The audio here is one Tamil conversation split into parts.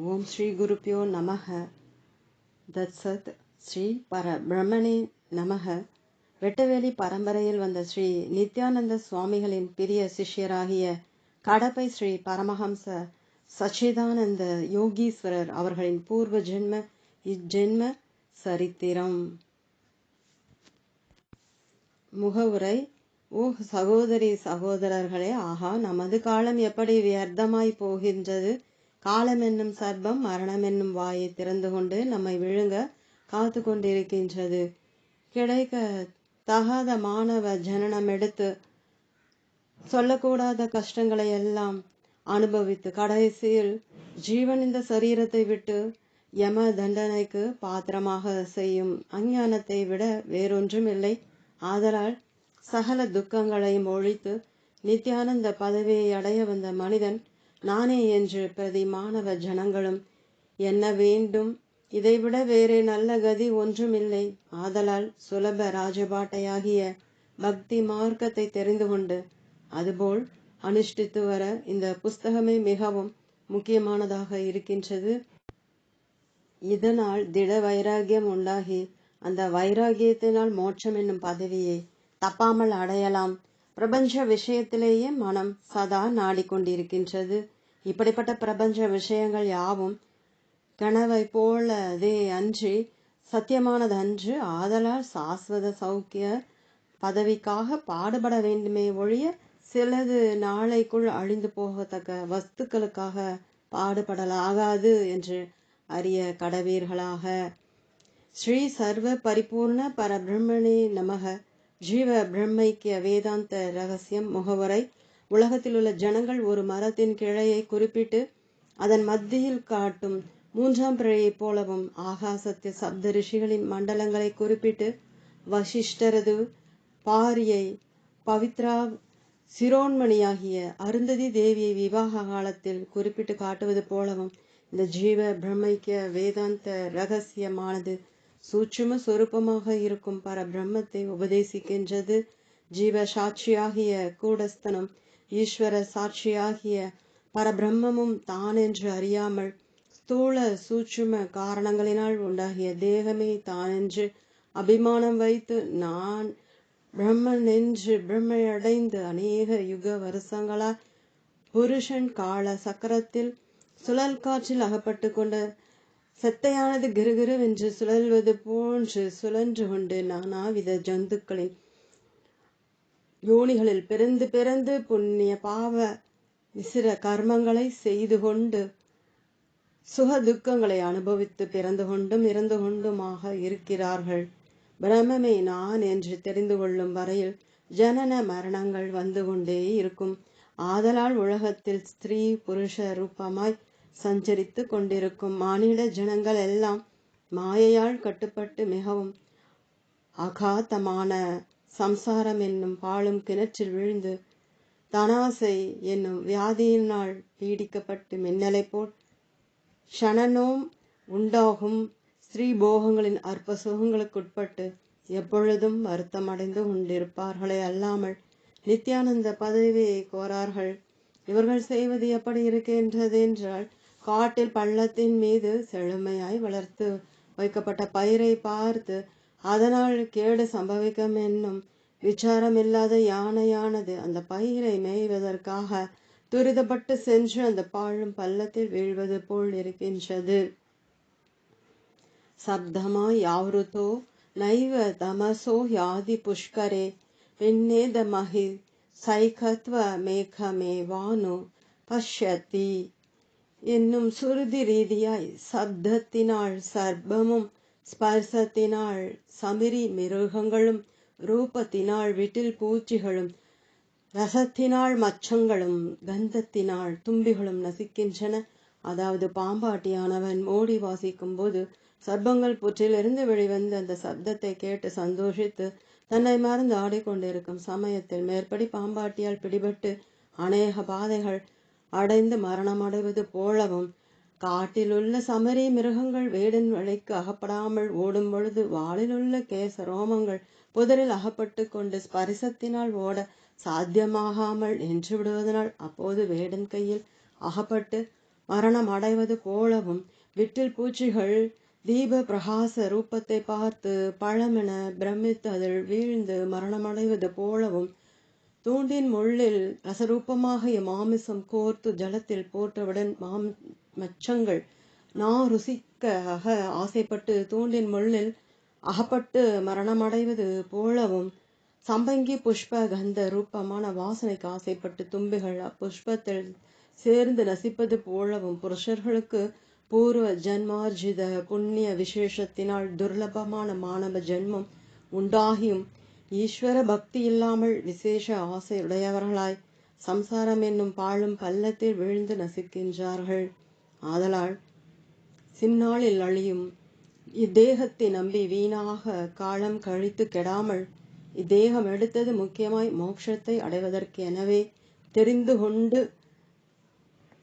ஓம் ஸ்ரீ குருப்பியோ நமக. தத்சத் ஸ்ரீ பரபிரம்மணே நமக. வெட்டவேலி பரம்பரையில் வந்த ஸ்ரீ நித்யானந்த சுவாமிகளின் பிரிய சிஷ்யராகிய கடப்பை ஸ்ரீ பரமஹம்ச சச்சிதானந்த யோகீஸ்வரர் அவர்களின் பூர்வ ஜென்ம இஜ்ஜென்ம சரித்திரம். முகவுரை. ஓ சகோதரி சகோதரர்களே, ஆகா, நமது காலம் எப்படி வியர்த்தமாய் போகின்றது! காலம் என்னும் சர்ப்பம் மரணம் என்னும் வாயை திறந்து கொண்டு நம்மை விழுங்க காத்து கொண்டிருக்கின்றது. கிடைக்க தகாத மாணவ ஜனனம் எடுத்து சொல்லக்கூடாத கஷ்டங்களை எல்லாம் அனுபவித்து கடைசியில் ஜீவன் இந்த சரீரத்தை விட்டு யம தண்டனைக்கு பாத்திரமாக செய்யும் அஞ்ஞானத்தை விட வேறொன்றும் இல்லை. ஆதலால் சகல துக்கங்களையும் ஒழித்து நித்யானந்த பதவியை அடைய வந்த மனிதன் நானே என்று பிரதி மாணவ ஜனங்களும் என்ன வேண்டும். இதைவிட வேறே நல்ல கதி ஒன்றுமில்லை. ஆதலால் சுலப ராஜபாட்டையாகிய பக்தி மார்க்கத்தை தெரிந்து கொண்டு அதுபோல் அனுஷ்டித்து வர இந்த புஸ்தகமே மிகவும் முக்கியமானதாக இருக்கின்றது. இதனால் திட வைராகியம் உண்டாகி அந்த வைராகியத்தினால் மோட்சம் என்னும் பதவியை தப்பாமல் அடையலாம். பிரபஞ்ச விஷயத்திலேயே மனம் சதா நாடிக்கொண்டிருக்கின்றது. இப்படிப்பட்ட பிரபஞ்ச விஷயங்கள் யாவும் கனவை போலதே அன்றி சத்தியமானது அன்று. ஆதலால் சாஸ்வத சௌக்கிய பதவிக்காக பாடுபட வேண்டுமே ஒழிய சிலது நாளைக்குள் அழிந்து போகத்தக்க வஸ்துக்களுக்காக பாடுபடலாகாது என்று அறிய கடவீர்களாக. ஸ்ரீ சர்வ பரிபூர்ண பரபிரம்மணே நமக. ஜீவ பிரம்மைக்கிய வேதாந்த ரகசியம். முகவரை. உலகத்தில் உள்ள ஜனங்கள் ஒரு மரத்தின் கிளையை குறிப்பிட்டு அதன் மத்தியில் காட்டும் மூன்றாம் பிழையைப் போலவும் ஆகாசத்திய சப்த ரிஷிகளின் மண்டலங்களை குறிப்பிட்டு வசிஷ்டரது பாரியை பவித்ரா சிரோன்மணியாகிய அருந்ததி தேவியை விவாக காலத்தில் குறிப்பிட்டு காட்டுவது போலவும் இந்த ஜீவ பிரம்மைக்கிய வேதாந்த ரகசியமானது சூட்சும சொரூபமாக இருக்கும் பரபிரம்மத்தை உபதேசிக்கின்றது. ஜீவ சாட்சியாகிய கூடஸ்தனும் ஈஸ்வர சாட்சியாகிய பரபிரம்மமும் தான் என்று அறியாமல் ஸ்தூல சூட்சும காரணங்களினால் உண்டாகிய தேகமே தான் என்று அபிமானம் வைத்து நான் பிரம்மன் என்று பிரம்மையடைந்து அநேக யுக வருஷங்களால் புருஷன் கால சக்கரத்தில் சுழல் காற்றில் அகப்பட்டு கொண்ட செத்தையானது கிருகிருவென்று சுழல்வது போன்று சுழன்று கொண்டு நானாவித ஜந்துக்களின் யோனிகளில் பிறந்து பிறந்து புண்ணிய பாவ விசிற கர்மங்களை செய்து கொண்டு சுக துக்கங்களை அனுபவித்து பிறந்து கொண்டும் இறந்து கொண்டுமாக இருக்கிறார்கள். பிரம்மமே நான் என்று தெரிந்து கொள்ளும் வரையில் ஜனன மரணங்கள் வந்து கொண்டே இருக்கும். ஆதலால் உலகத்தில் ஸ்திரீ புருஷ ரூபமாய் சஞ்சரித்து கொண்டிருக்கும் மானிட ஜனங்கள் எல்லாம் மாயையால் கட்டுப்பட்டு மிகவும் அகாத்தமான சம்சாரம் என்னும் பாழும் கிணற்றில் விழுந்து தனாசை என்னும் வியாதியினால் பீடிக்கப்பட்டு மின்னலை போல் ஷனனோம் உண்டாகும் ஸ்ரீ போகங்களின் அற்ப சுகங்களுக்குட்பட்டு எப்பொழுதும் வருத்தமடைந்து கொண்டிருப்பார்களே அல்லாமல் நித்யானந்த பதவியை கோரார்கள். இவர்கள் செய்வது எப்படி இருக்கின்றது என்றால், காட்டில் பள்ளத்தின் மீது செழுமையாய் வளர்த்து வைக்கப்பட்ட பயிரை பார்த்து அதனால் கேடு சம்பவிக்கும் என்னும் விசாரமில்லாத யானையானது அந்த பயிரை மேய்வதற்காக துரிதப்பட்டு சென்று அந்த பாழும் பள்ளத்தில் வீழ்வது போல் இருக்கின்றது. சப்தமாய் யாவருத்தோ நைவ தமசோ யாதி புஷ்கரே பின்னேத மகி சைகத்வ மேகமே வானு பஷ்யதி என்னும் சுருதி ரீதியாய் சப்தத்தினாள் சர்ப்பமும் ஸ்பர்சத்தினாள் சமிரி மிருகங்களும் ரூபத்தினாள் விட்டில் பூச்சிகளும் ரசத்தினாள் மச்சங்களும் கந்தத்தினாள் தும்பிகளும் நசிக்கின்றன. அதாவது பாம்பாட்டியானவன் மோடி வாசிக்கும் போது சர்ப்பங்கள் புற்றிலிருந்து வெளிவந்து அந்த சப்தத்தை கேட்டு சந்தோஷித்து தன்னை மறந்து ஆடிக்கொண்டிருக்கும் சமயத்தில் மேற்படி பாம்பாட்டியால் பிடிபட்டு அநேக பாதைகள் அடைந்து மரணம் அடைவது போலவும், காட்டிலுள்ள சமரி மிருகங்கள் வேடன் வழிக்கு அகப்படாமல் ஓடும் பொழுது வாளிலுள்ள கேச ரோமங்கள் புதரில் அகப்பட்டு கொண்டு ஸ்பரிசத்தினால் ஓட சாத்தியமாகாமல் நின்று விடுவதனால் அப்போது வேடன் கையில் அகப்பட்டு மரணம் அடைவது போலவும், விட்டில் பூச்சிகள் தீப பிரகாச ரூபத்தை பார்த்து பழமென பிரமித்து அதில் வீழ்ந்து மரணமடைவது போலவும், தூண்டின் முள்ளில் ரசரூபமாகிய மாமிசம் கோர்த்து ஜலத்தில் போட்டவுடன் மச்சங்கள் ருசிக்காக ஆசைப்பட்டு தூண்டின் முள்ளில் அகப்பட்டு மரணமடைவது போலவும், சம்பங்கி புஷ்ப கந்த ரூபமான வாசனைக்கு ஆசைப்பட்டு தும்பிகள் அப்புஷ்பத்தில் சேர்ந்து நசிப்பது போலவும், புருஷர்களுக்கு பூர்வ ஜன்மார்ஜித புண்ணிய விசேஷத்தினால் துர்லபமான மானவ ஜென்மம் உண்டாகியும் ஈஸ்வர பக்தி இல்லாமல் விசேஷ ஆசையுடையவர்களாய் சம்சாரம் என்னும் பாழும் பள்ளத்தில் விழுந்து நசிக்கின்றார்கள். ஆதலால் சின்னாளில் அழியும் இத்தேகத்தை நம்பி வீணாக காலம் கழித்து கெடாமல், இத்தேகம் எடுத்தது முக்கியமாய் மோட்சத்தை அடைவதற்கு எனவே தெரிந்து கொண்டு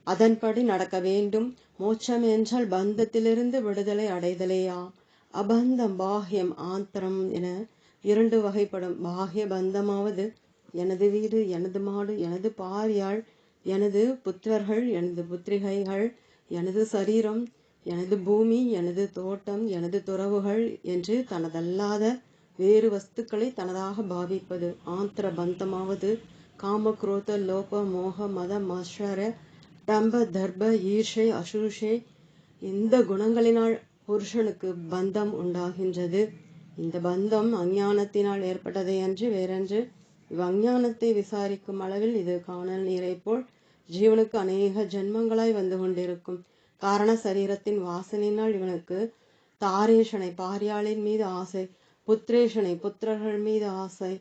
அதன்படி நடக்க வேண்டும். மோட்சம் என்றால் பந்தத்திலிருந்து விடுதலை அடைதலேயா. அபந்தம் பாஹ்யம் ஆந்தரம் என 2 வகைப்படும். பாஹ்ய பந்தமாவது எனது வீடு, எனது மாடு, எனது பாரியாள், எனது புத்திரர்கள், எனது புத்திரிகைகள், எனது சரீரம், எனது பூமி, எனது தோட்டம், எனது துறவுகள் என்று தனதல்லாத வேறு வஸ்துக்களை தனதாக பாவிப்பது. ஆந்திர பந்தமாவது காம குரோத லோப மோக மத மஸ்வர டம்ப தர்ப ஈர்ஷை அசூஷை இந்த குணங்களினால் புருஷனுக்கு பந்தம் உண்டாகின்றது. இந்த பந்தம் அஞ்ஞானத்தினால் ஏற்பட்டதை அன்று வேறென்று. அஞ்ஞானத்தை விசாரிக்கும் அளவில் இது காணல் நீரை போல் ஜீவனுக்கு அநேக ஜென்மங்களாய் வந்து கொண்டிருக்கும். காரண சரீரத்தின் வாசனையினால் இவனுக்கு தாரேஷனை பாரியாளின் மீது ஆசை, புத்திரேஷனை புத்திரர்கள் மீது ஆசை,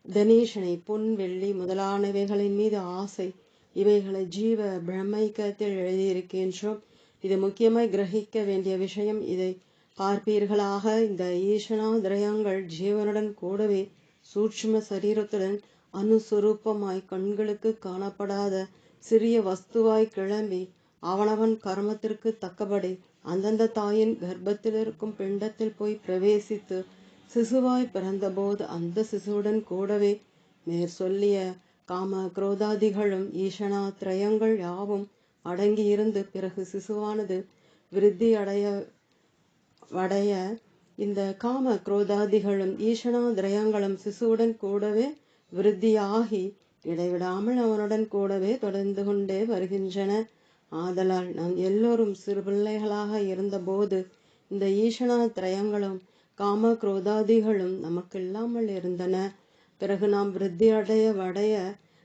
தனேஷனை பொன் வெள்ளி முதலானவைகளின் மீது ஆசை. இவைகளை ஜீவ பிரம்மைக்கத்தில் எழுதியிருக்கின்றோம். இது முக்கியமாய் கிரகிக்க வேண்டிய விஷயம். இதை பார்ப்பீர்களாக, இந்த ஈசனாதிரயங்கள் ஜீவனுடன் கூடவே சூட்சும சரீரத்துடன் அனுசுரூபமாய் கண்களுக்கு காணப்படாத சிறிய வஸ்துவாய் கிளம்பி அவனவன் கர்மத்திற்கு தக்கபடி அந்தந்த தாயின் கர்ப்பத்தில் இருக்கும் பிண்டத்தில் போய் பிரவேசித்து சிசுவாய் பிறந்தபோது அந்த சிசுவுடன் கூடவே மேற் சொல்லிய காம குரோதாதிகளும் ஈசனாத்ரயங்கள் யாவும் அடங்கியிருந்து பிறகு சிசுவானது விருத்தி அடைய இந்த காம குரோதாதிகளும் ஈசனாதிரயங்களும் சிசுவுடன் கூடவே விருத்தியாகி இடைவிடாமல் அவனுடன் கூடவே தொடர்ந்து கொண்டே வருகின்றன. ஆதலால் நாம் எல்லோரும் சிறு பிள்ளைகளாக இருந்தபோது இந்த ஈசனாத்ரயங்களும் காம குரோதாதிகளும் நமக்கு இல்லாமல் இருந்தன. பிறகு நாம் விருத்தி அடைய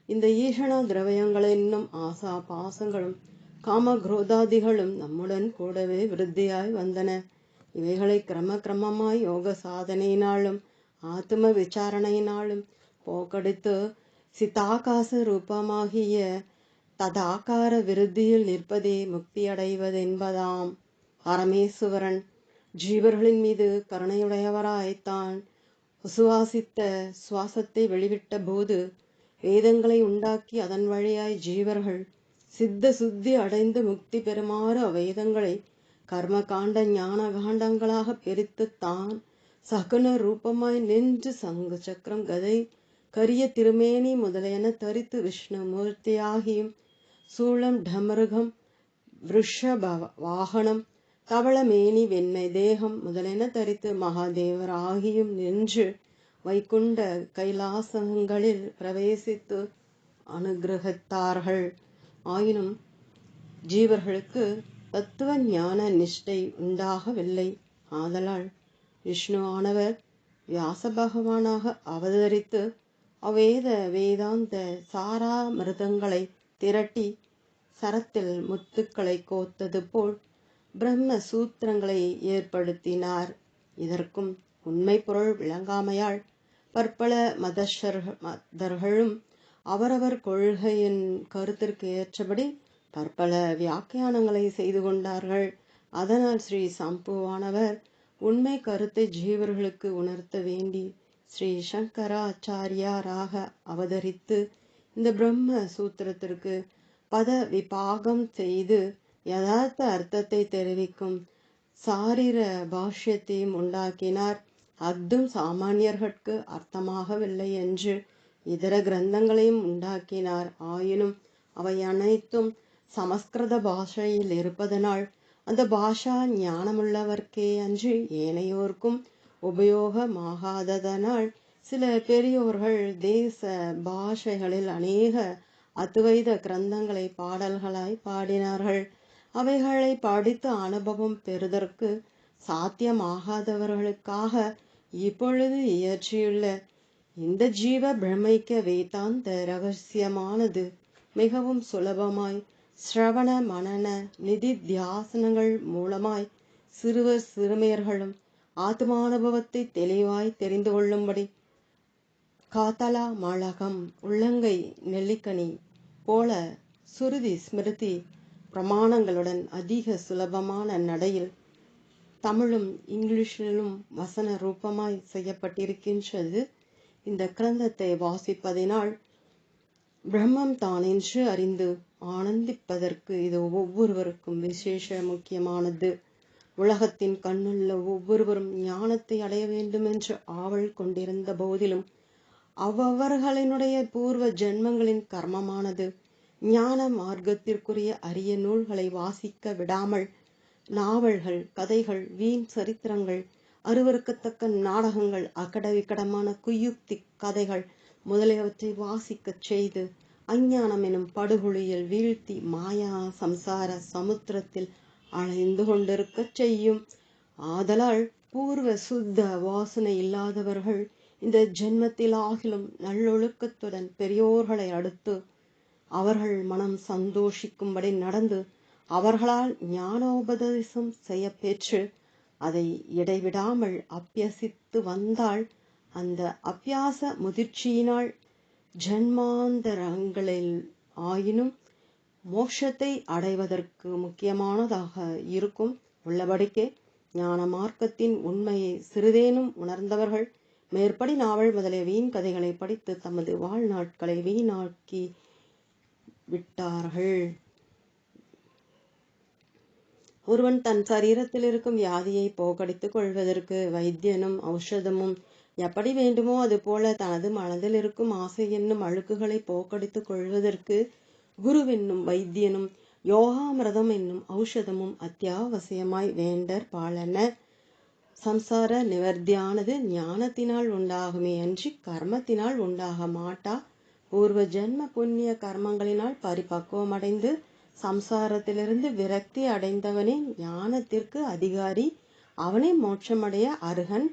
இந்த ஈசனா திரவியங்கள் என்னும் ஆசா பாசங்களும் காம குரோதாதிகளும் நம்முடன் கூடவே விருத்தியாய் வந்தன. இவைகளை கிரமமாய் யோக சாதனையினாலும் ஆத்ம விசாரணையினாலும் போக்கடித்து சித்தாகாச ரூபமாகிய ததாகார விருத்தியில் நிற்பதே முக்தியடைவதென்பதாம். பரமேசுவரன் ஜீவர்களின் மீது கருணையுடையவராய் தான் சுவாசித்த சுவாசத்தை வெளிவிட்ட போது வேதங்களை உண்டாக்கி அதன் வழியாய் ஜீவர்கள் சித்த சுத்தி அடைந்து முக்தி பெறுமாறு அவ்வேதங்களை கர்ம காண்ட ஞான காண்டங்களாக பிரித்து தான் சகுன ரூபமாய் நின்று சங்கு சக்கரம் கதை கரிய திருமேனி முதலையென தரித்து விஷ்ணு மூர்த்தியாகியும் சூளம் டமருகம் விருஷப வாகனம் தவளமேனி வெண்மை தேகம் முதலென தரித்து மகாதேவராகியும் நின்று வைகுண்ட கைலாசங்களில் பிரவேசித்து அனுகிரகித்தார்கள். ஆயினும் ஜீவர்களுக்கு தத்துவ ஞான நிஷ்டை உண்டாகவில்லை. ஆதலால் விஷ்ணு ஆனவர் வியாச பகவானாக அவதரித்து அவ்வேத வேதாந்த சாராமிருதங்களை திரட்டி சரத்தில் முத்துக்களை கோத்தது போல் பிரம்ம சூத்திரங்களை ஏற்படுத்தினார். இதற்கும் உண்மை பொருள் விளங்காமையால் பற்பல மதர்களும் அவரவர் கொள்கையின் கருத்திற்கு ஏற்றபடி பற்பல வியாக்கியானங்களை செய்து கொண்டார்கள். அதனால் ஸ்ரீ சம்புவானவர் உண்மை கருத்தை ஜீவர்களுக்கு உணர்த்த வேண்டி ஸ்ரீ சங்கராச்சாரியாராக அவதரித்து இந்த பிரம்ம சூத்திரத்திற்கு பத விபாகம் செய்து யதார்த்த அர்த்தத்தை தெரிவிக்கும் சாரீர பாஷ்யத்தையும் உண்டாக்கினார். அஃதும் சாமானியர்களுக்கு அர்த்தமாகவில்லை என்று இதர கிரந்தங்களையும் உண்டாக்கினார். ஆயினும் அவை அனைத்தும் சமஸ்கிருத பாஷையில் இருப்பதனால் அந்த பாஷா ஞானமுள்ளவர்க்கே அன்றி ஏனையோர்க்கும் உபயோகமாகாததனால் சில பெரியோர்கள் தேச பாஷைகளில் அநேக அத்வைத கிரந்தங்களை பாடல்களாய் பாடினார்கள். அவைகளை படித்து அனுபவம் பெறுதற்கு சாத்தியமாகாதவர்களுக்காக இப்பொழுது இயற்றியுள்ள இந்த ஜீவ பிரமைக்க வேதாந்த ரகசியமானது மிகவும் சுலபமாய் சிரவண மனன நிதித்தியாசனங்கள் மூலமாய் சிறுவர் சிறுமியர்களும் ஆத்மானுபவத்தை தெளிவாய் தெரிந்து கொள்ளும்படி காத்தலா மாளகம் உள்ளங்கை நெல்லிக்கனி போல சுருதி ஸ்மிருதி பிரமாணங்களுடன் அதிக சுலபமான நடையில் தமிழும் இங்கிலீஷிலும் வசன ரூபமாய் செய்யப்பட்டிருக்கின்றது. இந்த கிரந்தத்தை வாசிப்பதினால் பிரம்மம் தானென்று அறிந்து ஆனந்திப்பதற்கு இது ஒவ்வொருவருக்கும் விசேஷ முக்கியமானது. உலகத்தின் கண்ணுள்ள ஒவ்வொருவரும் ஞானத்தை அடைய வேண்டும் என்று ஆவல் கொண்டிருந்த போதிலும் அவ்வவர்களினுடைய பூர்வ ஜென்மங்களின் கர்மமானது ஞான மார்க்கத்திற்குரிய அரிய நூல்களை வாசிக்க விடாமல் நாவல்கள், கதைகள், வீண் சரித்திரங்கள், அருவருக்கத்தக்க நாடகங்கள், அகடவிக்கடமான குயுக்தி கதைகள் முதலியவற்றை வாசிக்கச் செய்து அஞ்ஞானம் எனும் படுகொலியில் வீழ்த்தி மாயா சம்சார சமுத்திரத்தில் அலைந்து கொண்டிருக்கச் செய்யும். ஆதலால் பூர்வ சுத்த வாசனை இல்லாதவர்கள் இந்த ஜென்மத்தில் ஆகிலும் நல்லொழுக்கத்துடன் பெரியோர்களை அடுத்து அவர்கள் மனம் சந்தோஷிக்கும்படி நடந்து அவர்களால் ஞானோபதேசம் செய்ய பெற்று அதை இடைவிடாமல் அபியசித்து வந்தால் அந்த அபியாச முதிர்ச்சியினால் ஜன்மாந்தரங்களில் ஆயினும் மோட்சத்தை அடைவதற்கு முக்கியமானதாக இருக்கும். உள்ளபடிக்கே ஞான மார்க்கத்தின் உண்மையை சிறிதேனும் உணர்ந்தவர்கள் மேற்படி நாவல் முதலிய வீண் கதைகளை படித்து தமது வாழ்நாட்களை வீணாக்கி விட்டார்கள். ஒருவன் தன் சரீரத்தில் இருக்கும் வியாதியை போக்கடித்துக் கொள்வதற்கு வைத்தியனும் ஔஷதமும் எப்படி வேண்டுமோ அதுபோல தனது மனதில் இருக்கும் ஆசை என்னும் அழுக்குகளை போக்கடித்துக் கொள்வதற்கு குருவென்னும் வைத்தியனும் யோகாமிரதம் என்னும் ஔஷதமும் அத்தியாவசியமாய் வேண்டற் பாலன. சம்சார நிவர்த்தியானது ஞானத்தினால் உண்டாகுமே அன்றி கர்மத்தினால் உண்டாக மாட்டா. பூர்வ ஜென்ம புண்ணிய கர்மங்களினால் பரிபக்குவமடைந்து சம்சாரத்திலிருந்து விரக்தி அடைந்தவனே ஞானத்திற்கு அதிகாரி. அவனே மோட்சமடைய அருகன்.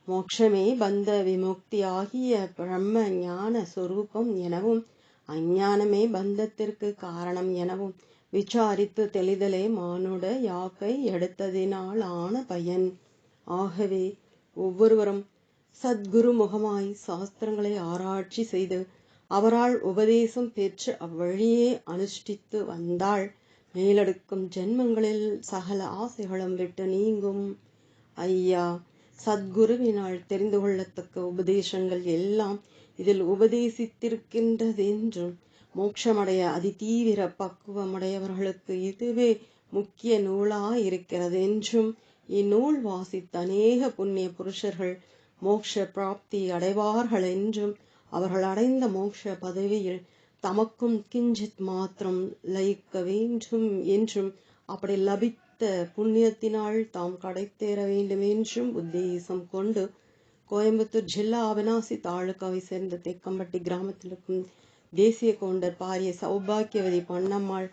மோட்சமே பந்த விமுக்தி ஆகிய பிரம்ம ஞான சொரூபம் எனவும் அஞ்ஞானமே பந்தத்திற்கு காரணம் எனவும் விசாரித்து தெளிதலே மானுட யாக்கை எடுத்ததினால் ஆன பயன். ஆகவே ஒவ்வொருவரும் சத்குரு முகமாய் சாஸ்திரங்களை ஆராய்ச்சி செய்து அவரால் உபதேசம் பெற்று அவ்வழியே அனுஷ்டித்து வந்தாள் மேலெடுக்கும் ஜென்மங்களில் சகல ஆசைகளும் விட்டு நீங்கும். ஐயா, சத்குருவினால் தெரிந்து கொள்ளத்தக்க உபதேசங்கள் எல்லாம் இதில் உபதேசித்திருக்கின்றதென்றும் மோட்சமடைய அதிதீவிர பக்குவமுடையவர்களுக்கு இதுவே முக்கிய நூலாயிருக்கிறதென்றும் இந்நூல் வாசித்த அநேக புண்ணிய புருஷர்கள் மோட்ச பிராப்தி அடைவார்கள் என்றும் அவர்கள் அடைந்த மோட்ச பதவியில் தமக்கும் கிஞ்சித் மாத்திரம் லயிக்க வேண்டும் என்றும் அப்படி லபித்த புண்ணியத்தினால் தாம் கடைத்தேற வேண்டும் என்றும் உத்தேசம் கொண்டு கோயம்புத்தூர் ஜில்லா அவினாசி தாலுகாவை சேர்ந்த தேக்கம்பட்டி கிராமத்தில் இருக்கும் தேசிய கவுண்டர் பாரிய சௌபாக்கியவதி பொன்னம்மாள்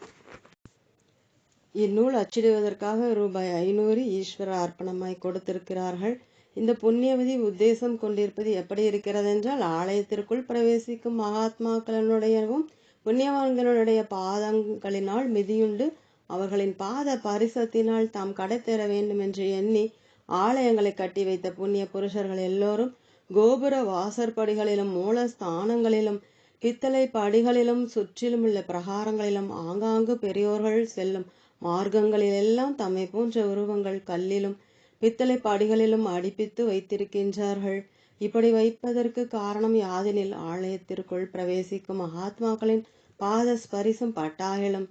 இந்நூல் அச்சிடுவதற்காக ரூபாய் 500 ஈஸ்வர அர்ப்பணமாய் கொடுத்திருக்கிறார்கள். இந்த புண்ணியவதி உத்தேசம் கொண்டிருப்பது எப்படி இருக்கிறது என்றால், ஆலயத்திற்குள் பிரவேசிக்கும் மகாத்மாக்களினுடையவும் புண்ணியவான்களுடைய பாதங்களினால் மிதியுண்டு அவர்களின் பாத பரிசத்தினால் தாம் கடைத்தேற வேண்டும் என்று எண்ணி ஆலயங்களை கட்டி வைத்த புண்ணிய புருஷர்கள் எல்லோரும் கோபுர வாசற்படிகளிலும் மூலஸ்தானங்களிலும் பித்தளை படிகளிலும் சுற்றிலும் உள்ள பிரகாரங்களிலும் ஆங்காங்கு பெரியோர்கள் செல்லும் மார்க்கங்களிலெல்லாம் தம்மை போன்ற உருவங்கள் கல்லிலும் பித்தளை படிகளிலும் அடிப்பித்து வைத்திருக்கின்றார்கள். இப்படி வைப்பதற்கு காரணம் யாதெனில், ஆலயத்திற்குள் பிரவேசிக்கும் மகாத்மாக்களின் பாத ஸ்பரிசம் பட்டாயிலும்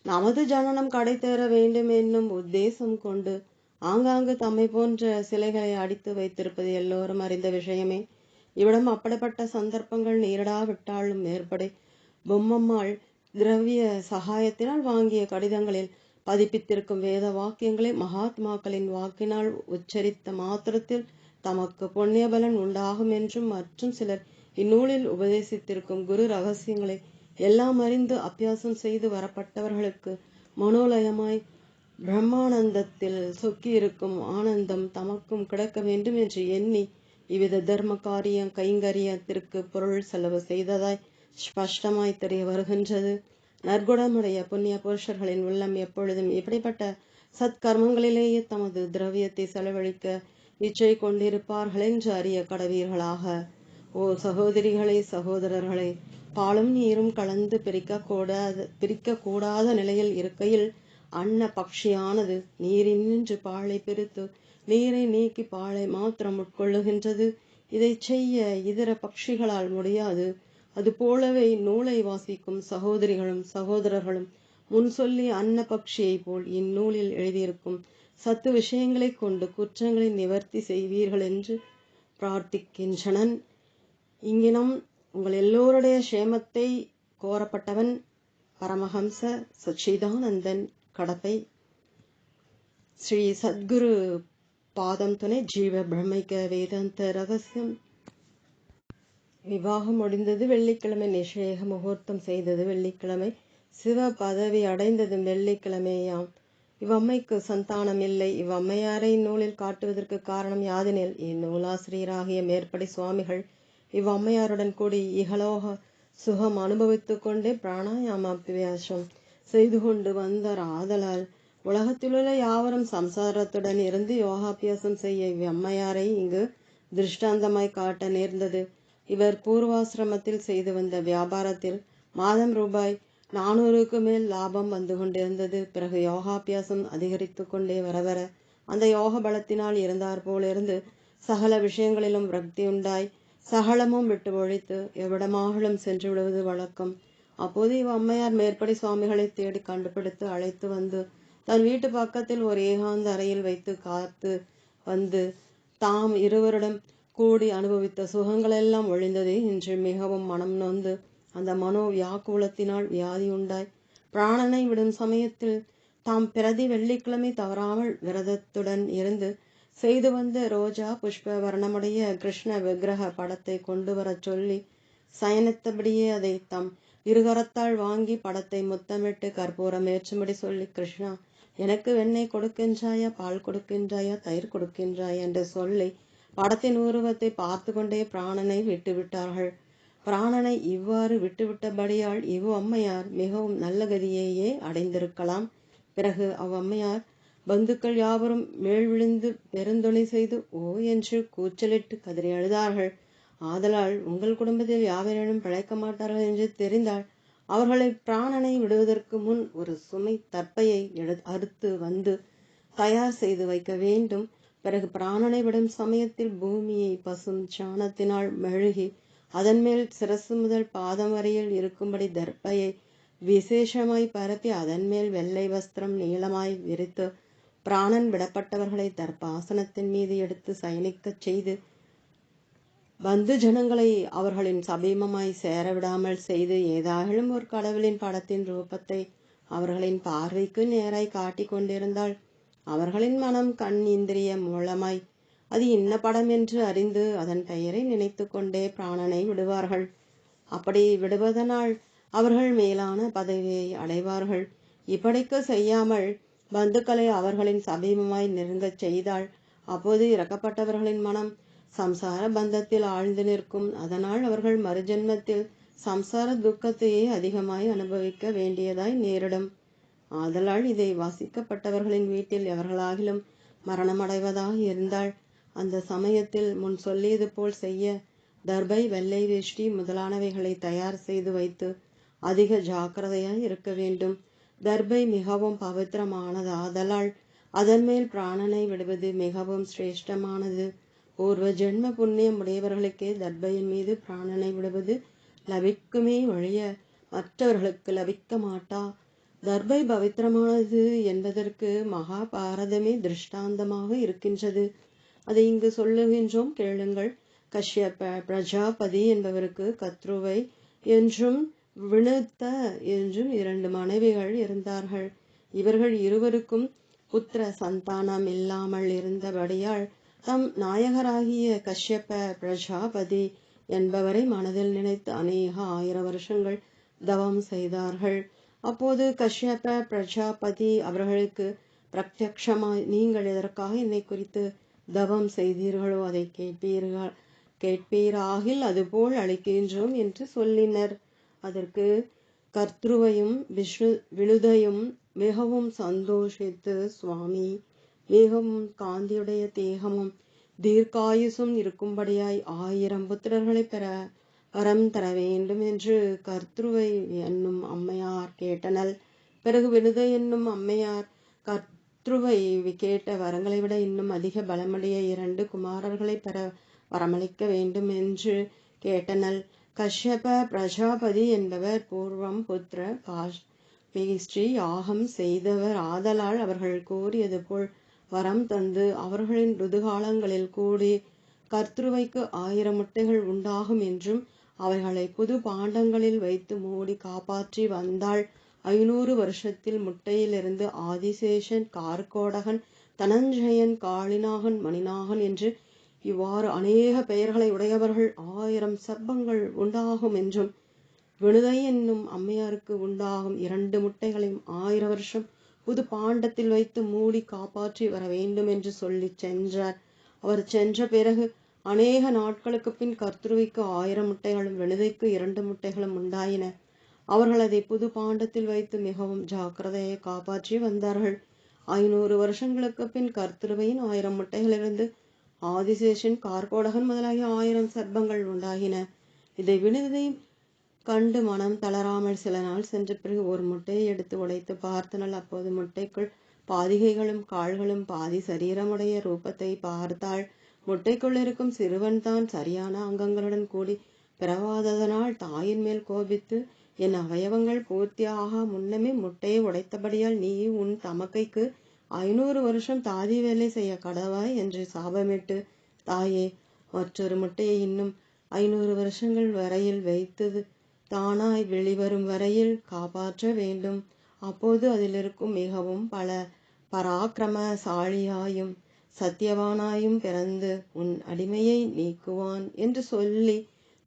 நமது ஜனனம் கடைத்தேற வேண்டும் என்னும் உத்தேசம் கொண்டு ஆங்காங்கு தம்மை போன்ற சிலைகளை அடித்து வைத்திருப்பது எல்லோரும் அறிந்த விஷயமே. இவ்விடம் அப்படிப்பட்ட சந்தர்ப்பங்கள் நேரிடாவிட்டாலும் மேற்படி பொம்மம்மாள் திரவிய சகாயத்தினால் வாங்கிய கடிதங்களில் பதிப்பித்திருக்கும் வேத வாக்கியங்களை மகாத்மாக்களின் வாக்கினால் உச்சரித்த மாத்திரத்தில் தமக்கு புண்ணியபலன் உண்டாகும் என்றும் மற்றும் சிலர் இந்நூலில் உபதேசித்திருக்கும் குரு ரகசியங்களை எல்லாம் அறிந்து அபியாசம் செய்து வரப்பட்டவர்களுக்கு மனோலயமாய் பிரம்மானந்தத்தில் சொக்கியிருக்கும் ஆனந்தம் தமக்கும் கிடைக்க வேண்டும் என்று எண்ணி இவ்வித தர்ம காரியம் கைங்கரியத்திற்கு பொருள் செலவு செய்ததாய் ஸ்பஷ்டமாய் தெரிய வருகின்றது. நற்குணமுடைய புண்ணிய புருஷர்களின் உள்ளம் எப்பொழுதும் இப்படிப்பட்ட சத்கர்மங்களிலேயே தமது திரவியத்தை செலவழிக்க இச்சை கொண்டிருப்பார்கள் என்று அறிய கடவீர்களாக. ஓ சகோதரிகளே, சகோதரர்களே, பாலும் நீரும் கலந்து பிரிக்க கூடாத நிலையில் இருக்கையில் அன்ன பக்ஷியானது நீரினின்று பாலை பிரித்து நீரை நீக்கி பாலை மாத்திரம் உட்கொள்ளுகின்றது. இதை செய்ய இதர பட்சிகளால் முடியாது. அது போலவே நூலை வாசிக்கும் சகோதரிகளும் சகோதரர்களும் முன் சொல்லி அன்ன பக்ஷியை போல் இந்நூலில் எழுதியிருக்கும் சத்து விஷயங்களை கொண்டு குற்றங்களை நிவர்த்தி செய்வீர்கள் என்று பிரார்த்திக்கின்றனன். இங்கினம் உங்கள் எல்லோருடைய சேமத்தை கோரப்பட்டவன் பரமஹம்ச சச்சிதானந்தன் கடப்பை. ஸ்ரீ சத்குரு பாதம் துணை ஜீவ பிரம்மைக்க வேதாந்த ரகசியம். விவாகம் முடிந்தது வெள்ளிக்கிழமை. நிஷேக முகூர்த்தம் செய்தது வெள்ளிக்கிழமை. சிவ பதவி அடைந்ததும் வெள்ளிக்கிழமையாம். இவ்வம்மைக்கு சந்தானம் இல்லை. இவ்வம்மையாரை இந்நூலில் காட்டுவதற்கு காரணம் யாதெனில் இந்நூலாசிரியராகிய மேற்படி சுவாமிகள் இவ்வம்மையாருடன் கூடி இகலோக சுகம் அனுபவித்து கொண்டே பிராணாயாம அபியாசம் செய்து கொண்டு வந்தார். ஆதலால் உலகத்திலுள்ள யாவரும் சம்சாரத்துடன் இருந்து யோகாபியாசம் செய்ய இவ்வம்மையாரை இங்கு திருஷ்டாந்தமாய் காட்ட நேர்ந்தது. இவர் பூர்வாசிரமத்தில் செய்து வந்த வியாபாரத்தில் மாதம் ரூபாய் 400க்கு மேல் லாபம் வந்து கொண்டிருந்தது. பிறகு யோகாபியாசம் அதிகரித்து கொண்டே வரவர அந்த யோக பலத்தினால் இருந்தார் போலிருந்து சகல விஷயங்களிலும் விரக்தி உண்டாய் சகலமும் விட்டு ஒழித்து எவ்விடமாகலும் சென்று விடுவது வழக்கம். அப்போது இவ்வம்மையார் மேற்படி சுவாமிகளை தேடி கண்டுபிடித்து அழைத்து வந்து தன் வீட்டு பக்கத்தில் ஒரு ஏகாந்த அறையில் வைத்து காத்து வந்து தாம் இருவரிடம் கூடி அனுபவித்த சுகங்களெல்லாம் ஒழிந்ததே என்று மிகவும் மனம் நொந்து அந்த மனோ வியாக்குலத்தினால் வியாதி உண்டாய் பிராணனை விடும் சமயத்தில் தாம் பிரதி வெள்ளிக்கிழமை தவறாமல் விரதத்துடன் இருந்து செய்து வந்த ரோஜா புஷ்ப வர்ணமுடைய கிருஷ்ண விக்கிரக படத்தை கொண்டு வர சொல்லி சயனித்தபடியே அதை தம் இருகரத்தால் வாங்கி படத்தை முத்தமிட்டு கற்பூரம் ஏற்றும்படி சொல்லி, கிருஷ்ணா, எனக்கு வெண்ணெய் கொடுக்கின்றாயா, பால் கொடுக்கின்றாயா, தயிர் கொடுக்கின்றாயா என்று சொல்லி படத்தின் உருவத்தை பார்த்து கொண்டே பிராணனை விட்டுவிட்டார்கள். பிராணனை இவ்வாறு விட்டுவிட்டபடியால் இவ்வம்மையார் மிகவும் நல்ல கதியையே அடைந்திருக்கலாம். பிறகு அவ்வம்மையார் பந்துக்கள் யாவரும் மேல் விழுந்து பெருந்தொணை செய்து ஓ என்று கூச்சலிட்டு கதறி அழுதார்கள். ஆதலால் உங்கள் குடும்பத்தில் யாவரேனும் பிழைக்க மாட்டார்கள் என்று தெரிந்தால் அவர்களை பிராணனை விடுவதற்கு முன் ஒரு சுமை தற்பையை அறுத்து வந்து தயார் செய்து வைக்க வேண்டும். பிறகு பிராணனை விடும் சமயத்தில் பூமியை பசும் சாணத்தினால் மெழுகி அதன் மேல் சிரசு முதல் பாதம் வரையில் இருக்கும்படி தர்ப்பையை விசேஷமாய் பரப்பி அதன் மேல் வெள்ளை வஸ்திரம் நீளமாய் விரித்து பிராணன் விடப்பட்டவர்களை தர்ப்பாசனத்தின் மீது எடுத்து சயனிக்கச் செய்து பந்து ஜனங்களை அவர்களின் சபீமமாய் சேர விடாமல் செய்து ஏதாகிலும் ஒரு கடவுளின் படத்தின் ரூபத்தை அவர்களின் பார்வைக்கு நேராய் காட்டி கொண்டிருந்தால் அவர்களின் மனம் கண் இந்திரிய மூலமாய் அது இன்ன படம் என்று அறிந்து அதன் பெயரை நினைத்து கொண்டே பிராணனை விடுவார்கள். அப்படி விடுவதனால் அவர்கள் மேலான பதவியை அடைவார்கள். இப்படிக்கு செய்யாமல் பந்துக்களை அவர்களின் சபீமமாய் நெருங்கச் செய்தால் அப்போது இறக்கப்பட்டவர்களின் மனம் சம்சார பந்தத்தில் ஆழ்ந்து நிற்கும். அதனால் அவர்கள் மறுஜென்மத்தில் சம்சார துக்கத்தையே அதிகமாய் அனுபவிக்க வேண்டியதாய் நேரிடும். ஆதலால் இதை வாசிக்கப்பட்டவர்களின் வீட்டில் எவர்களாகிலும் மரணமடைவதாக இருந்தால் அந்த சமயத்தில் முன் சொல்லியது போல் செய்ய தர்பை, வெள்ளை வேஷ்டி முதலானவைகளை தயார் செய்து வைத்து அதிக ஜாக்கிரதையாய் இருக்க வேண்டும். தர்பை மிகவும் பவித்திரமானது. ஆதலால் அதன் மேல் பிராணனை விடுவது மிகவும் சிரேஷ்டமானது. பூர்வ ஜென்ம புண்ணியம் உடையவர்களுக்கே தர்பையின் மீது பிராணனை விடுவது லபிக்குமே ஒழிய மற்றவர்களுக்கு லபிக்க மாட்டா. தர்பை பவித்திரமானது என்பதற்கு மகாபாரதமே திருஷ்டாந்தமாக இருக்கின்றது. அதை இங்கு சொல்லுகின்றோம், கேளுங்கள். கஷ்யப பிரஜாபதி என்பவருக்கு கத்ருவை என்றும் வினுத்த என்றும் 2 மனைவிகள் இருந்தார்கள். இவர்கள் இருவருக்கும் புத்திர சந்தானம் இல்லாமல் இருந்தபடியால் தம் நாயகராகிய கஷ்யப பிரஜாபதி என்பவரை மனதில் நினைத்து அநேக 1000 வருஷங்கள் தவம் செய்தார்கள். அப்போது கஷ்யப பிரஜாபதி அவர்களுக்கு பிரத்யக்ஷமாய், நீங்கள் எதற்காக என்னை குறித்து தவம் செய்தீர்களோ அதை கேட்பீராகில் அதுபோல் அளிக்கின்றோம் என்று சொல்லினர். அதற்கு கர்த்ருவையும் வினுதையும் மிகவும் சந்தோஷித்து, சுவாமி, மிகவும் காந்தியுடைய தேகமும் தீர்க்காயுசும் இருக்கும்படியாய் 1000 புத்திரர்களை பெற வரம் தர வேண்டும் என்று கர்த்ருவை என்னும் அம்மையார் கேட்டனள். பிறகு வினுதை என்னும் அம்மையார் கர்த்ருவை கேட்ட வரங்களை விட இன்னும் அதிக பலமுடைய 2 குமாரர்களை பெற வரமளிக்க வேண்டும் என்று கேட்டனள். கஷ்யப பிரஜாபதி என்பவர் பூர்வம் புத்திர காஷ்மீஸ்ரீ யாகம் செய்தவர் ஆதலால் அவர்கள் கூறியது போல் வரம் தந்து அவர்களின் ருதுகாலங்களில் கூடி கர்த்ருவைக்கு 1000 முட்டைகள் உண்டாகும் என்றும் அவைகளை புது பாண்டங்களில் வைத்து மூடி காப்பாற்றி வந்தாள். 500 வருஷத்தில் முட்டையிலிருந்து ஆதிசேஷன், கார்கோடகன், தனஞ்சயன், காளிநாகன், மணிநாகன் என்று இவ்வாறு அநேக பெயர்களை உடையவர்கள் 1000 சர்ப்பங்கள் உண்டாகும் என்றும் வினுதை என்னும் அம்மையாருக்கு உண்டாகும் 2 முட்டைகளையும் 1000 வருஷம் புது பாண்டத்தில் வைத்து மூடி காப்பாற்றி வர வேண்டும் என்று சொல்லி சென்றார். அவர் சென்ற பிறகு அநேக நாட்களுக்கு பின் கர்த்ருவிக்கு 1000 முட்டைகளும் வினுதைக்கு 2 முட்டைகளும் உண்டாயின. அவர்கள் அதை புது பாண்டத்தில் வைத்து மிகவும் ஜாக்கிரதையை காப்பாற்றி வந்தார்கள். 500 வருஷங்களுக்கு பின் கர்த்ருவையின் 1000 முட்டைகளிலிருந்து ஆதிசேஷன், கார்கோடகன் முதலாகிய 1000 சர்ப்பங்கள் உண்டாகின. இதை வினுதை கண்டு மனம் தளராமல் சில நாள் சென்ற பிறகு ஒரு முட்டையை எடுத்து உடைத்து பார்த்தனள். அப்போது முட்டைக்குள் பாதிகைகளும் கால்களும் பாதி சரீரமுடைய ரூபத்தை பார்த்தாள். முட்டைக்குள் இருக்கும் சிறுவன் தான் சரியான அங்கங்களுடன் கூடி பிறவாததனால் தாயின் மேல் கோபித்து, என் அவயவங்கள் பூர்த்தியாக முன்னமே முட்டையை உடைத்தபடியால் நீ உன் தமக்கைக்கு 500 வருஷம் தாதி வேலை செய்ய கடவாய் என்று சாபமிட்டு, தாயே, மற்றொரு முட்டையை இன்னும் 500 வருஷங்கள் வரையில் வைத்தது தானாய் வெளிவரும் வரையில் காப்பாற்ற வேண்டும். அப்போது அதில் இருக்கும் மிகவும் பல பராக்கிரமசாலியாயும் சத்தியவானாயும் பிறந்து உன் அடிமையை நீக்குவான் என்று சொல்லி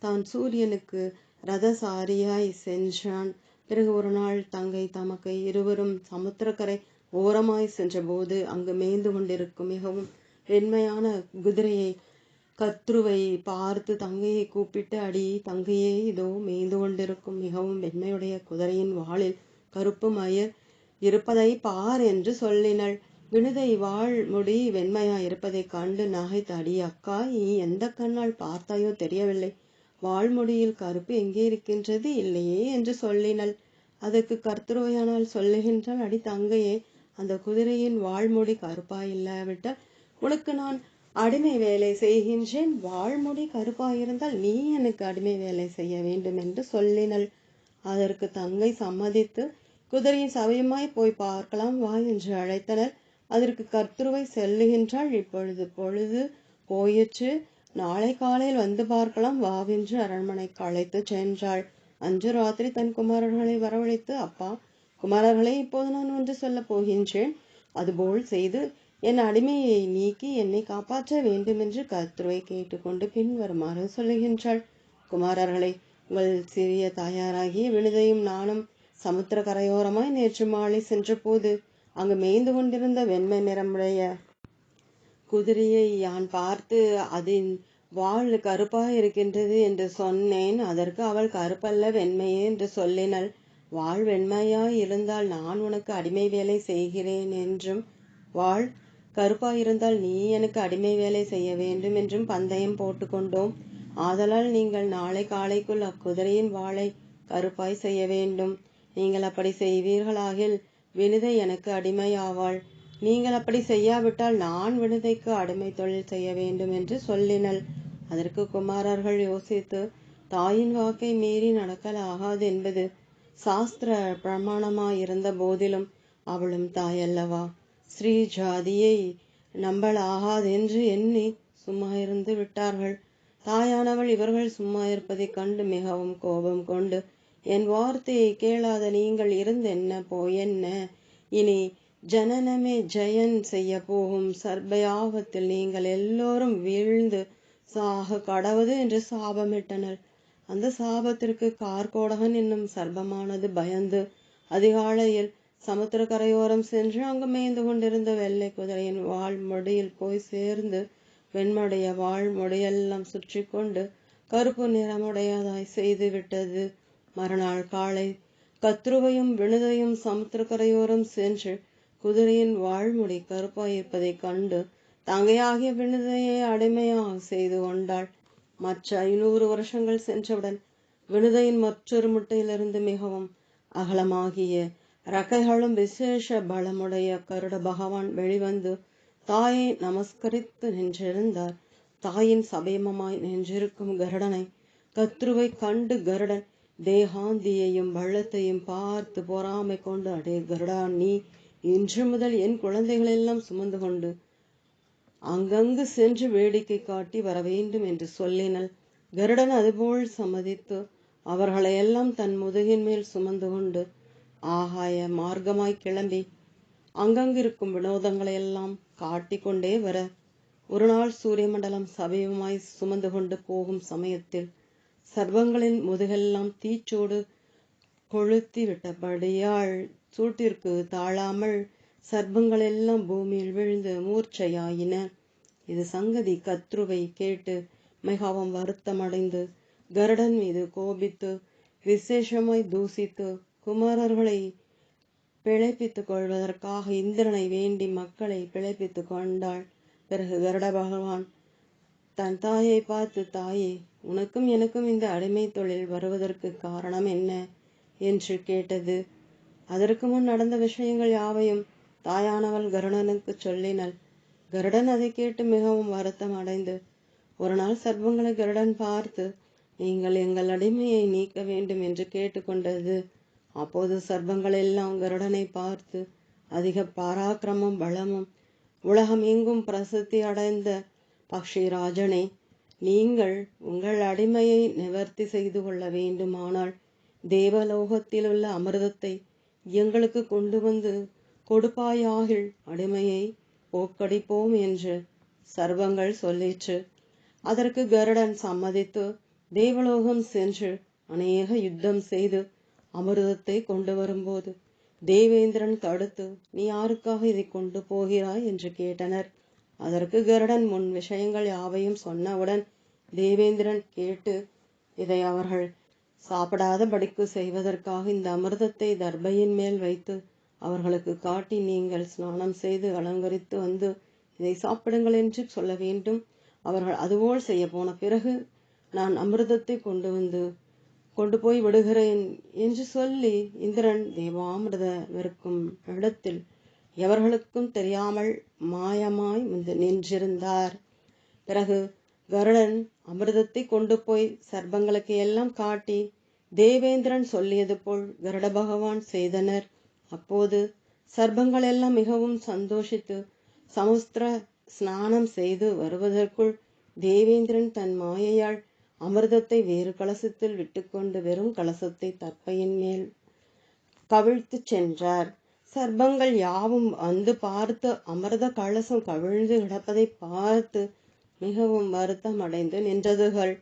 தான் சூரியனுக்கு ரதசாரியாய் சென்றான். பிறகு ஒரு நாள் தங்கை தமக்கை இருவரும் சமுத்திரக்கரை ஓரமாய் சென்றபோது அங்கு மேய்ந்து கொண்டிருக்கும் மிகவும் வெண்மையான குதிரையை கர்த்ருவை பார்த்து தங்கையை கூப்பிட்டு, அடி தங்கையே, இதோ மேய்ந்து கொண்டிருக்கும் மிகவும் வெண்மையுடைய குதிரையின் வாளில் கருப்பு மயிர் இருப்பதை பார் என்று சொல்லினள். வினுதை வாள் முடி வெண்மையாய் இருப்பதை கண்டு நகைத்து, அடி அக்கா, நீ எந்த கண்ணால் பார்த்தாயோ தெரியவில்லை, வாழ்முடியில் கருப்பு எங்கே இருக்கின்றது இல்லையே என்று சொல்லினள். அதற்கு கர்த்ருவையானால் சொல்லுகின்றாள், அடி தங்கையே, அந்த குதிரையின் வாழ்முடி கருப்பாயில்லாவிட்டால் உனக்கு நான் அடிமை வேலை செய்கின்றேன். வாழ்முடி கருப்பாயிருந்தால் நீ எனக்கு அடிமை வேலை செய்ய வேண்டும் என்று சொல்லினள். அதற்கு தங்கை சம்மதித்து, குதிரையின் சமயமாய் போய் பார்க்கலாம் வா என்று அழைத்தனர். அதற்கு கர்த்ருவை செல்லுகின்றாள். இப்பொழுது பொழுது போயிற்று, நாளை காலையில் வந்து பார்க்கலாம் வாவென்று அரண்மனைக்கு அழைத்து சென்றாள். அன்று ராத்திரி தன் குமாரர்களை வரவழைத்து, அப்பா, குமாரர்களே, இப்போது நான் ஒன்று சொல்ல போகின்றேன். அதுபோல் செய்து என் அடிமையை நீக்கி என்னை காப்பாற்ற வேண்டும் என்று கர்த்ருவை கேட்டுக்கொண்டு பின்வருமாறு சொல்லுகின்றாள். குமாரர்களே, உங்கள் சிறிய தாயாராகிய வினுதையும் நானும் சமுத்திர கரையோரமாய் நேற்று மாலை சென்ற போது அங்கு மேய்ந்து கொண்டிருந்த வெண்மை நிறமுடைய குதிரையை யான் பார்த்து அதன் வாள் கருப்பாய் இருக்கின்றது என்று சொன்னேன். அதற்கு அவள், கருப்பல்ல, வெண்மையே என்று சொல்லினள். வாள் வெண்மையாய் இருந்தால் நான் உனக்கு அடிமை வேலை செய்கிறேன் என்றும், வாள் கருப்பாயிருந்தால் நீ எனக்கு அடிமை வேலை செய்ய வேண்டும் என்றும் பந்தயம் போட்டுக்கொண்டோம். ஆதலால் நீங்கள் நாளை காலைக்குள் அக்குதிரையின் வாளை கருப்பாய் செய்ய வேண்டும். நீங்கள் அப்படி செய்வீர்களாகில் வினுதை எனக்கு அடிமை ஆவாள். நீங்கள் அப்படி செய்யாவிட்டால் நான் வினுதைக்கு அடிமை தொழில் செய்ய வேண்டும் என்று சொல்லினள். அதற்கு குமாரர்கள் யோசித்து, தாயின் வாக்கை மீறி நடக்கலாகாது என்பது சாஸ்திர பிரமாணமாயிருந்த போதிலும் அவளும் தாயல்லவா, ஸ்ரீ ஜாதியை நம்பலாகாதென்று எண்ணி சும்மா இருந்து விட்டார்கள். தாயானவள் இவர்கள் சும்மா இருப்பதைக் கண்டு மிகவும் கோபம் கொண்டு, என் வார்த்தையை கேளாத நீங்கள் இருந்தென்ன போயென்ன? இனி ஜனனமே ஜெயன் செய்ய போகும் சர்பயாகத்தில் நீங்கள் எல்லோரும் வீழ்ந்து சாக கடவுது என்று சாபமிட்டனர். அந்த சாபத்திற்கு கார்கோடகன் என்னும் சர்ப்பமானது பயந்து அதிகாலையில் சமுத்திர கரையோரம் சென்று அங்கு மேய்ந்து கொண்டிருந்த வெள்ளை குதிரையின் வாழ்முடியில் போய் சேர்ந்து வெண்முடைய வாழ்முடியெல்லாம் சுற்றி கொண்டு கருப்பு நிறமுடையதாய் செய்து விட்டது. மறுநாள் காலை கத்ருவையும் வினுதையும் சமுத்திர கரையோரம் சென்று குதிரையின் வாழ்முடி கருப்பாயிருப்பதைக் கண்டு தங்கையாகிய வினுதையை அடிமையாக செய்து கொண்டாள். மற்ற 500 வருஷங்கள் சென்றவுடன் வினுதையின் மற்றொரு முட்டையிலிருந்து மிகவும் அகலமாகிய ரக்கைகளும் விசேஷ பலமுடைய கருட பகவான் வெளிவந்து தாயை நமஸ்கரித்து நின்றிருந்தார். தாயின் சபீமமாய் நின்றிருக்கும் கருடனை கத்ருவை கண்டு கருடன் தேகாந்தியையும் பள்ளத்தையும் பார்த்து பொறாமை கொண்டு, அடே கருடா, நீ இன்று முதல் என் குழந்தைகளெல்லாம் சுமந்து கொண்டு அங்கங்கு சென்று வேடிக்கை காட்டி வரவேண்டும் என்று சொல்லினள். கருடன் அதுபோல் சம்மதித்து அவர்களையெல்லாம் தன் முதுகின் மேல் சுமந்து கொண்டு ஆகாய மார்க்கமாய் கிளம்பி அங்கங்கிருக்கும் வினோதங்களையெல்லாம் காட்டிக்கொண்டே வர, ஒரு நாள் சூரிய மண்டலம் சபீபமாய் சுமந்து கொண்டு போகும் சமயத்தில் சர்வங்களின் முதுகெல்லாம் தீச்சோடு கொளுத்தி விட்டபடியால் சூட்டிற்கு தாழாமல் சர்ப்பங்கள் எல்லாம் பூமியில் விழுந்து மூர்ச்சையாயின. இது சங்கதி கத்ருவை கேட்டு மிகவும் வருத்தமடைந்து கருடன் மீது கோபித்து விசேஷமாய் தூசித்து குமாரர்களை பிழைப்பித்துக் கொள்வதற்காக இந்திரனை வேண்டி மக்களை பிழைப்பித்துக் கொண்டாள். பிறகு கருட பகவான் தன் தாயை பார்த்து, தாயே, உனக்கும் எனக்கும் இந்த அடிமை தொழில் வருவதற்கு காரணம் என்ன என்று கேட்டது. அதற்கு முன் நடந்த விஷயங்கள் யாவையும் தாயானவள் கருடனுக்கு சொல்லினள். கருடன் அதை கேட்டு மிகவும் வருத்தம் அடைந்து ஒரு நாள் சர்ப்பங்களை கருடன் பார்த்து, நீங்கள் எங்கள் அடிமையை நீக்க வேண்டும் என்று கேட்டுக்கொண்டது. அப்போது சர்ப்பங்கள் எல்லாம் கருடனை பார்த்து, அதிக பராக்கிரமும் பலமும் உலகம் எங்கும் பிரசித்தி அடைந்த பக்ஷிராஜனே, நீங்கள் உங்கள் அடிமையை நிவர்த்தி செய்து கொள்ள வேண்டுமானால் தேவலோகத்தில் உள்ள அமிர்தத்தை எங்களுக்கு கொண்டு வந்து கொடுப்பாயாகில் அடிமையை போக்கடிப்போம் என்று சர்வங்கள் சொல்லிற்று. அதற்கு கருடன் சம்மதித்து தேவலோகம் சென்று அநேக யுத்தம் செய்து அமிர்தத்தை கொண்டு வரும்போது தேவேந்திரன் தடுத்து, நீ யாருக்காக இதை கொண்டு போகிறாய் என்று கேட்டனர். அதற்கு கருடன் முன் விஷயங்கள் யாவையும் சொன்னவுடன் தேவேந்திரன் கேட்டு, இதை அவர்கள் சாப்பிடாதபடிக்கு செய்வதற்காக இந்த அமிர்தத்தை தர்பையின் மேல் வைத்து அவர்களுக்கு காட்டி நீங்கள் ஸ்நானம் செய்து அலங்கரித்து வந்து இதை சாப்பிடுங்கள் என்று சொல்ல வேண்டும். அவர்கள் அதுபோல் செய்ய போன பிறகு நான் அமிர்தத்தை கொண்டு போய் விடுகிறேன் என்று சொல்லி இந்திரன் தேவாமிர்த விற்கும் இடத்தில் எவர்களுக்கும் தெரியாமல் மாயமாய் நின்றிருந்தார். பிறகு கருடன் அமிர்தத்தை கொண்டு போய் சர்ப்பங்களுக்கு எல்லாம் காட்டி தேவேந்திரன் சொல்லியது போல் கருட பகவான் செய்தனர். அப்போது சர்ப்பங்கள் எல்லாம் மிகவும் சந்தோஷித்து சமுத்திர ஸ்நானம் செய்து வருவதற்குள் தேவேந்திரன் தன் மாயையால் அமிர்தத்தை வேறு கலசத்தில் விட்டுக்கொண்டு வெறும் கலசத்தை தர்ப்பையின் மேல் கவிழ்த்து சென்றார். சர்ப்பங்கள் யாவும் வந்து பார்த்து அமிர்த கலசம் கவிழ்ந்து கிடப்பதை பார்த்து மிகவும் வருத்தம் அடைந்து நின்றதுகள்.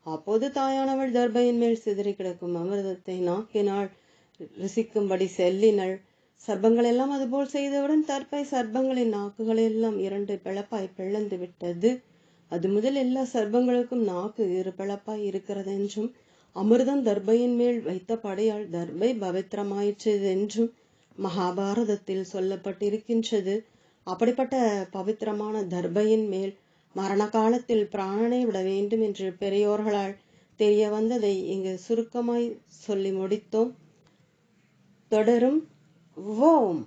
அப்போது தாயானவள் தர்பையின் மேல் சிதறி கிடக்கும் அமிர்தத்தை நாக்கினால் ருசிக்கும்படி செல்லினள். சர்ப்பங்கள் எல்லாம் அதுபோல் செய்தவுடன் தர்பை சர்ப்பங்களின் நாக்குகள் எல்லாம் 2 பிளப்பாய் பிளந்து விட்டது. அது முதல் எல்லா சர்ப்பங்களுக்கும் நாக்கு 2 பிளப்பாய் இருக்கிறது என்றும் அமிர்தம் தர்பையின் மேல் வைத்தபடியால் தர்பை பவித்திரமாயிற்று என்றும் மகாபாரதத்தில் சொல்லப்பட்டிருக்கின்றது. அப்படிப்பட்ட பவித்திரமான தர்பையின் மேல் மரண காலத்தில் பிராணனை விட வேண்டும் என்று பெரியோர்களால் தெரிய வந்ததை இங்கு சுருக்கமாய் சொல்லி முடித்தோம். தொடரும். ஓம்.